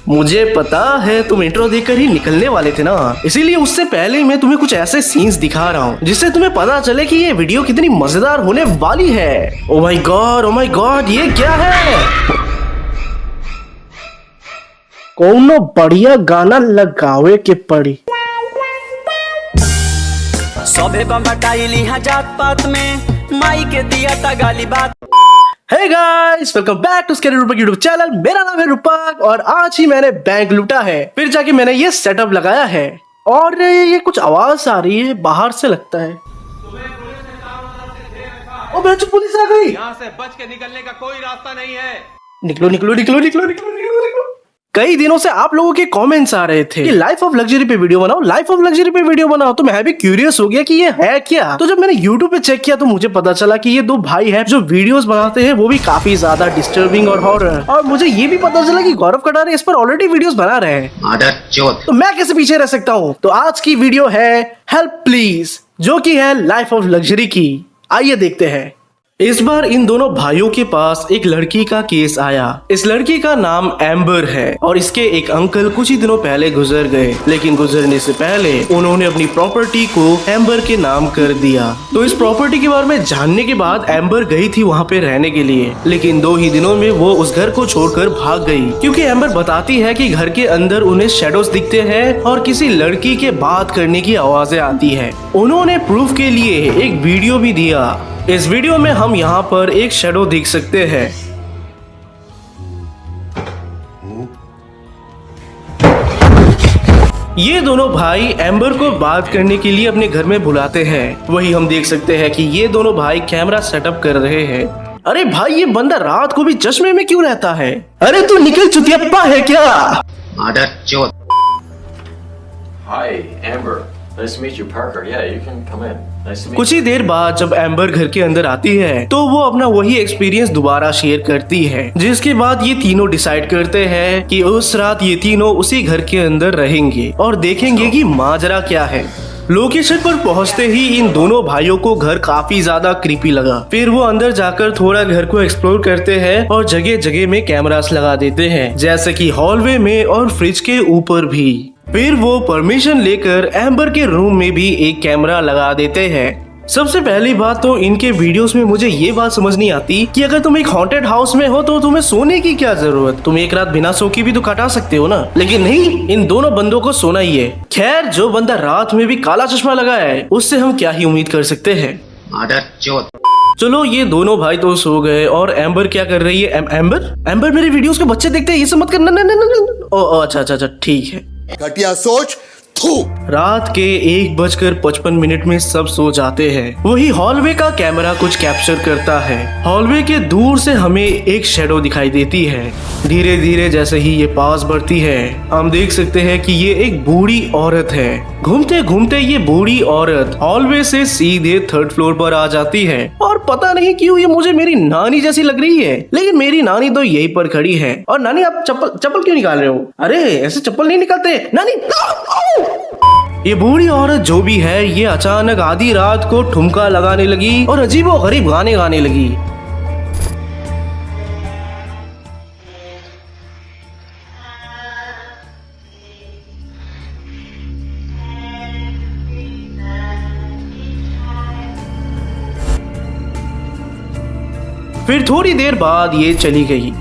मुझे पता है तुम इंट्रो देखकर ही निकलने वाले थे ना, इसीलिए उससे पहले मैं तुम्हें कुछ ऐसे सीन्स दिखा रहा हूँ जिससे तुम्हें पता चले कि ये वीडियो कितनी मजेदार होने वाली है। ओ माय गॉड, ये क्या है? कोनो बढ़िया गाना लगावे के पड़ी। सभे बम्बटाइली जात पात में माई के दिया था गाली बात। Hey guys, welcome back to scary Roopak YouTube channel. मेरा नाम है रूपक और आज ही मैंने बैंक लूटा है। फिर जाके मैंने ये सेटअप लगाया है और ये कुछ आवाज आ रही है बाहर से, लगता है ओ बच्चों पुलिस आ गई। यहाँ से बच के निकलने का कोई रास्ता नहीं है। निकलो निकलो निकलो निकलो निकलो निकलो निकलो। कई दिनों से आप लोगों के कमेंट्स आ रहे थे कि लाइफ ऑफ लग्जरी पे वीडियो बनाओ, लाइफ ऑफ लग्जरी पे वीडियो बनाओ। तो मैं भी क्यूरियस हो गया कि ये है क्या। तो जब मैंने YouTube पे चेक किया तो मुझे पता चला कि ये दो भाई हैं जो वीडियोस बनाते हैं, वो भी काफी ज्यादा डिस्टर्बिंग और हॉरर। और मुझे ये भी पता चला कि गौरव कटारे इस पर ऑलरेडी वीडियोस बना रहे हैं। तो मैं कैसे पीछे रह सकता हूँ। तो आज की वीडियो है हेल्प प्लीज, जो की है लाइफ ऑफ लग्जरी की। आइए देखते हैं। इस बार इन दोनों भाइयों के पास एक लड़की का केस आया। इस लड़की का नाम एम्बर है और इसके एक अंकल कुछ ही दिनों पहले गुजर गए, लेकिन गुजरने से पहले उन्होंने अपनी प्रॉपर्टी को एम्बर के नाम कर दिया। तो इस प्रॉपर्टी के बारे में जानने के बाद एम्बर गई थी वहाँ पे रहने के लिए, लेकिन 2 ही दिनों में वो उस घर को छोड़कर भाग गई, क्योंकि एम्बर बताती है कि घर के अंदर उन्हें शैडोज दिखते हैं और किसी लड़की के बात करने की आवाजें आती है। उन्होंने प्रूफ के लिए एक वीडियो भी दिया। इस वीडियो में हम यहाँ पर एक शैडो देख सकते हैं। ये दोनों भाई एम्बर को बात करने के लिए अपने घर में बुलाते हैं। वही हम देख सकते हैं कि ये दोनों भाई कैमरा सेटअप कर रहे हैं। अरे भाई, ये बंदा रात को भी चश्मे में क्यों रहता है? अरे तू निकल चुतियाप्पा है क्या? Hi, Amber. Nice to meet you, Parker. Yeah, you can come in. Nice to meet you. कुछ ही देर बाद जब एम्बर घर के अंदर आती है तो वो अपना वही एक्सपीरियंस दोबारा शेयर करती है, जिसके बाद ये तीनों डिसाइड करते हैं कि उस रात ये तीनों उसी घर के अंदर रहेंगे और देखेंगे कि माजरा क्या है। लोकेशन पर पहुंचते ही इन दोनों भाइयों को घर काफी ज्यादा क्रीपी लगा। फिर वो अंदर जाकर थोड़ा घर को एक्सप्लोर करते हैं और जगह जगह में कैमरास लगा देते हैं, जैसे कि हॉलवे में और फ्रिज के ऊपर भी। फिर वो परमिशन लेकर एम्बर के रूम में भी एक कैमरा लगा देते हैं। सबसे पहली बात तो इनके वीडियोस में मुझे ये बात समझ नहीं आती कि अगर तुम एक हॉन्टेड हाउस में हो तो तुम्हें सोने की क्या जरूरत। तुम एक रात बिना सो के भी तो काटा सकते हो ना, लेकिन नहीं, इन दोनों बंदों को सोना ही है। खैर, जो बंदा रात में भी काला चश्मा लगाया है उससे हम क्या ही उम्मीद कर सकते हैं। चलो, ये दोनों भाई तो सो गए और एम्बर क्या कर रही है? एम्बर मेरे वीडियोस के बच्चे देखते हैं, ये सब मत करना। अच्छा, ठीक है। घटिया सोच। रात के 1:55 में सब सो जाते हैं। वही हॉलवे का कैमरा कुछ कैप्चर करता है। हॉलवे के दूर से हमें एक शैडो दिखाई देती है। धीरे धीरे जैसे ही ये पास बढ़ती है, हम देख सकते हैं कि ये एक बूढ़ी औरत है। घूमते घूमते ये बूढ़ी औरत हॉलवे से सीधे 3rd फ्लोर पर आ जाती है और पता नहीं क्यों ये मुझे मेरी नानी जैसी लग रही है, लेकिन मेरी नानी तो यहीं पर खड़ी है। और नानी, आप चप्पल क्यों निकाल रहे हो? अरे ऐसे चप्पल नहीं निकालते नानी। ये बूढ़ी औरत जो भी है, ये अचानक आधी रात को ठुमका लगाने लगी और अजीबोगरीब गाने गाने लगी। फिर थोड़ी देर बाद ये चली गई।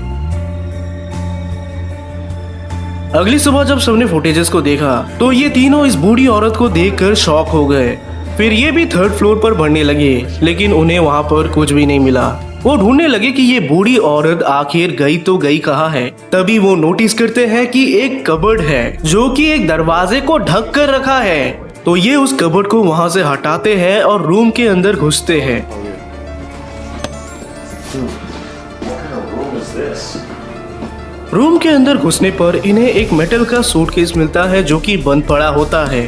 अगली सुबह जब सबने फुटेजेस को देखा तो ये तीनों इस बूढ़ी औरत को देखकर शॉक हो गए। फिर ये भी 3rd फ्लोर पर बढ़ने लगे, लेकिन उन्हें वहाँ पर कुछ भी नहीं मिला। वो ढूंढने लगे कि ये बूढ़ी औरत आखिर गई तो गई कहाँ है। तभी वो नोटिस करते हैं कि एक कबर्ड है जो कि एक दरवाजे को ढक कर रखा है। तो ये उस कबर्ड को वहाँ से हटाते हैं और रूम के अंदर घुसते हैं। रूम के अंदर घुसने पर इन्हें एक मेटल का सूटकेस मिलता है जो कि बंद पड़ा होता है।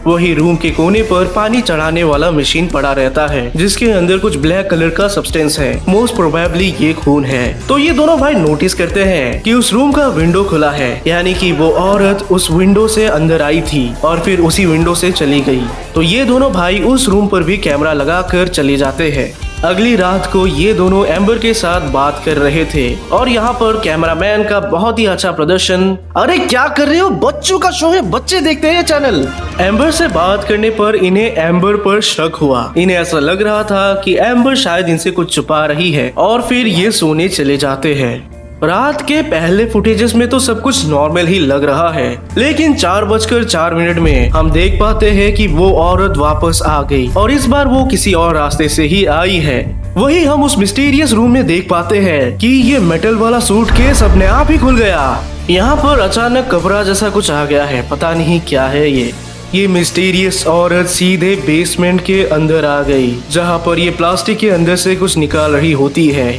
वही रूम के कोने पर पानी चढ़ाने वाला मशीन पड़ा रहता है, जिसके अंदर कुछ ब्लैक कलर का सब्सटेंस है। मोस्ट प्रोबेबली ये खून है। तो ये दोनों भाई नोटिस करते हैं कि उस रूम का विंडो खुला है, यानी कि वो औरत उस विंडो से अंदर आई थी और फिर उसी विंडो से चली गई। तो ये दोनों भाई उस रूम पर भी कैमरा लगा कर चले जाते हैं। अगली रात को ये दोनों एम्बर के साथ बात कर रहे थे और यहाँ पर कैमरामैन का बहुत ही अच्छा प्रदर्शन। अरे क्या कर रहे हो, बच्चों का शो है, बच्चे देखते हैं चैनल। एम्बर से बात करने पर इन्हें एम्बर पर शक हुआ। इन्हें ऐसा लग रहा था कि एम्बर शायद इनसे कुछ छुपा रही है और फिर ये सोने चले जाते हैं। रात के पहले फुटेजेस में तो सब कुछ नॉर्मल ही लग रहा है, लेकिन 4:04 में हम देख पाते हैं कि वो औरत वापस आ गई और इस बार वो किसी और रास्ते से ही आई है। वही हम उस मिस्टीरियस रूम में देख पाते हैं कि ये मेटल वाला सूटकेस अपने आप ही खुल गया। यहाँ पर अचानक कपड़ा जैसा कुछ आ गया है, पता नहीं क्या है ये मिस्टीरियस औरत सीधे बेसमेंट के अंदर आ गई, जहाँ पर ये प्लास्टिक के अंदर से कुछ निकाल रही होती है।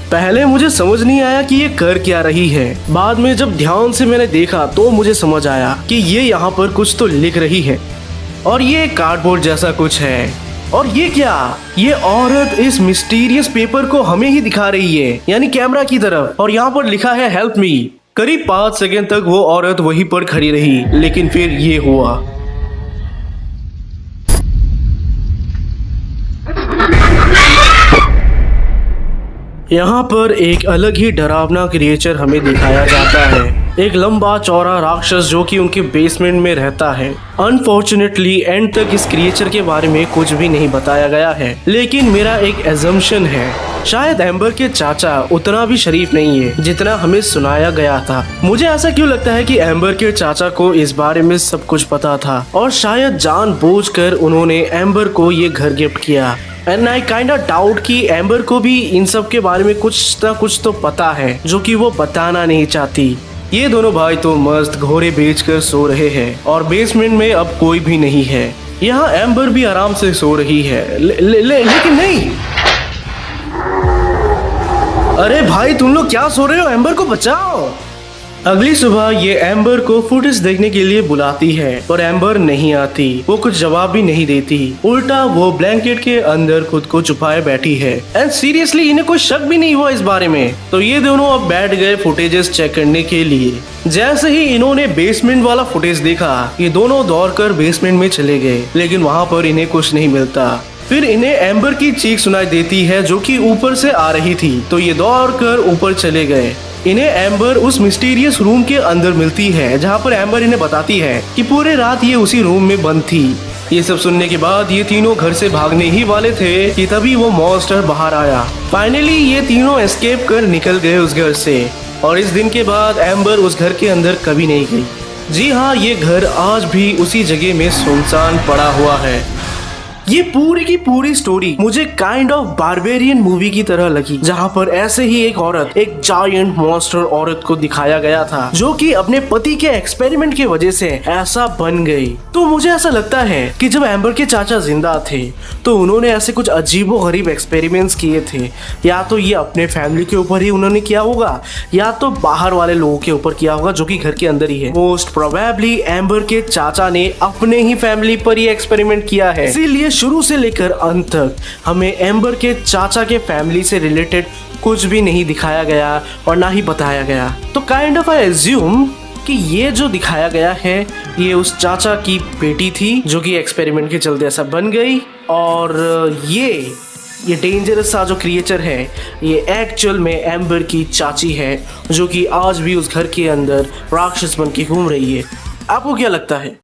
पहले मुझे समझ नहीं आया कि ये कर क्या रही है, बाद में जब ध्यान से मैंने देखा तो मुझे समझ आया कि ये यहाँ पर कुछ तो लिख रही है और ये कार्डबोर्ड जैसा कुछ है। और ये क्या, ये औरत इस मिस्टीरियस पेपर को हमें ही दिखा रही है, यानी कैमरा की तरफ, और यहाँ पर लिखा है हेल्प मी। करीब 5 सेकंड तक वो औरत वहीं पर खड़ी रही, लेकिन फिर ये हुआ। यहाँ पर एक अलग ही डरावना क्रिएचर हमें दिखाया जाता है, एक लंबा चौड़ा राक्षस जो कि उनके बेसमेंट में रहता है। अनफॉर्चुनेटली एंड तक इस क्रिएचर के बारे में कुछ भी नहीं बताया गया है, लेकिन मेरा एक एजम्पशन है, शायद एम्बर के चाचा उतना भी शरीफ नहीं है जितना हमें सुनाया गया था। मुझे ऐसा क्यों लगता है कि एम्बर के चाचा को इस बारे में सब कुछ पता था और शायद जानबूझकर उन्होंने एम्बर को ये घर गिफ्ट किया। And I kind of doubt कि एम्बर को भी इन सब के बारे में कुछ ना कुछ तो पता है जो कि वो बताना नहीं चाहती। ये दोनों भाई तो मस्त घोड़े बेचकर सो रहे हैं और बेसमेंट में अब कोई भी नहीं है। यहाँ एम्बर भी आराम से सो रही है, लेकिन नहीं। अरे भाई तुम लोग क्या सो रहे हो, एम्बर को बचाओ। अगली सुबह ये एम्बर को फुटेज देखने के लिए बुलाती है पर एम्बर नहीं आती, वो कुछ जवाब भी नहीं देती, उल्टा वो ब्लैंकेट के अंदर खुद को छुपाए बैठी है। एंड सीरियसली इन्हें कोई शक भी नहीं हुआ इस बारे में। तो ये दोनों अब बैठ गए फुटेजेस चेक करने के लिए। जैसे ही इन्होंने बेसमेंट वाला फुटेज देखा, ये दोनों दौड़कर बेसमेंट में चले गए, लेकिन वहाँ पर इन्हें कुछ नहीं मिलता। फिर इन्हें एम्बर की चीख सुनाई देती है जो कि ऊपर से आ रही थी, तो ये दौड़कर ऊपर चले गए। इन्हें एम्बर उस मिस्टीरियस रूम के अंदर मिलती है, जहाँ पर एम्बर इन्हें बताती है कि पूरे रात ये उसी रूम में बंद थी। ये सब सुनने के बाद ये तीनों घर से भागने ही वाले थे कि तभी वो मॉन्स्टर बाहर आया। फाइनली ये तीनों एस्केप कर निकल गए उस घर से और इस दिन के बाद एम्बर उस घर के अंदर कभी नहीं गई। जी हाँ, ये घर आज भी उसी जगह में सुनसान पड़ा हुआ है। ये पूरी की पूरी स्टोरी मुझे काइंड ऑफ बारबेरियन मूवी की तरह लगी, जहाँ पर ऐसे ही एक औरत, एक जायंट मॉन्स्टर औरत को दिखाया गया था जो कि अपने पति के एक्सपेरिमेंट की वजह से ऐसा बन गई। तो मुझे ऐसा लगता है कि जब एम्बर के चाचा जिंदा थे तो उन्होंने ऐसे कुछ अजीबोगरीब एक्सपेरिमेंट्स किए थे, या तो ये अपने फैमिली के ऊपर ही उन्होंने किया होगा या तो बाहर वाले लोगों के ऊपर किया होगा जो कि घर के अंदर ही है। मोस्ट प्रोबेबली एम्बर के चाचा ने अपने ही फैमिली पर ही एक्सपेरिमेंट किया है, इसीलिए शुरू से लेकर अंत तक हमें एम्बर के चाचा के फैमिली से रिलेटेड कुछ भी नहीं दिखाया गया और ना ही बताया गया। तो काइंड ऑफ आई एज्यूम कि ये जो दिखाया गया है ये उस चाचा की बेटी थी जो कि एक्सपेरिमेंट के चलते ऐसा बन गई, और ये डेंजरस सा जो क्रिएचर है ये एक्चुअल में एम्बर की चाची है जो कि आज भी उस घर के अंदर राक्षस बन के घूम रही है। आपको क्या लगता है?